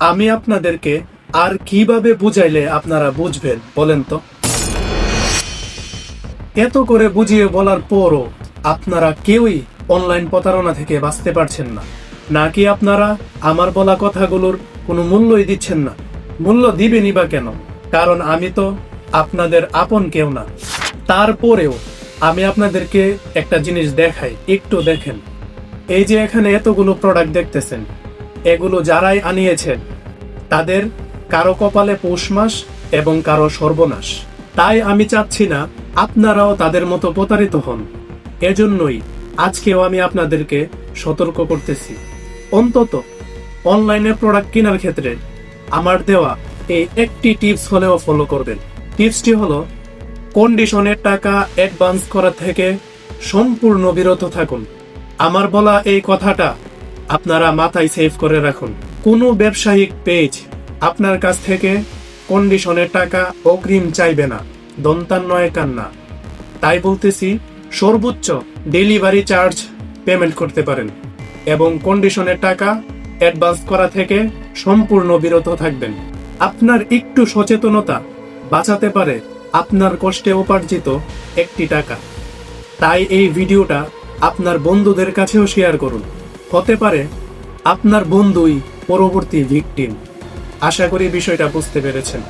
আমি আপনাদেরকে আর কিভাবে বুঝাইলে আপনারা বুঝবেন বলেন তো? এত করে বুঝিয়ে বলার পরও আপনারা কেউই অনলাইন প্রতারণা থেকে বাঁচতে পারছেন না, নাকি আপনারা আমার বলা কথাগুলোর কোনো মূল্যই দিচ্ছেন না? মূল্য দিবেনই বা কেন? কারণ আমি তো আপনাদের আপন কেউ না। তারপরেও আমি আপনাদেরকে একটা জিনিস দেখাই, একটু দেখেন। এই যে এখানে এতগুলো প্রোডাক্ট দেখতেছেন, এগুলো যারাই আনিয়েছেন তাদের কারো কপালে পৌষ মাস এবং কারো সর্বনাশ। তাই আমি চাচ্ছি না আপনারাও তাদের মতো প্রতারিত হন। এজন্যই আজকেও আমি আপনাদেরকে সতর্ক করতেছি, অন্তত অনলাইনে প্রোডাক্ট কেনার ক্ষেত্রে আমার দেওয়া এই একটি টিপস হলেও ফলো করবেন। টিপসটি হলো, কন্ডিশনের টাকা অ্যাডভান্স করা থেকে সম্পূর্ণ বিরত থাকুন। আমার বলা এই কথাটা আপনারা মাথায় সেভ করে রাখুন। কোনো ব্যবসায়িক পেজ আপনার কাছ থেকে কন্ডিশনের টাকা অগ্রিম চাইবে না, দন্তান্বয়ে কান্না। তাই বলতেছি, সর্বোচ্চ ডেলিভারি চার্জ পেমেন্ট করতে পারেন এবং কন্ডিশনের টাকা অ্যাডভান্স করা থেকে সম্পূর্ণ বিরত থাকবেন। আপনার একটু সচেতনতা বাঁচাতে পারে আপনার কষ্টে উপার্জিত একটি টাকা। তাই এই ভিডিওটা আপনার বন্ধুদের কাছেও শেয়ার করুন। হতে পারে আপনার বন্ধুই পরবর্তী ভিকটিম। আশা করি বিষয়টা বুঝতে পেরেছেন।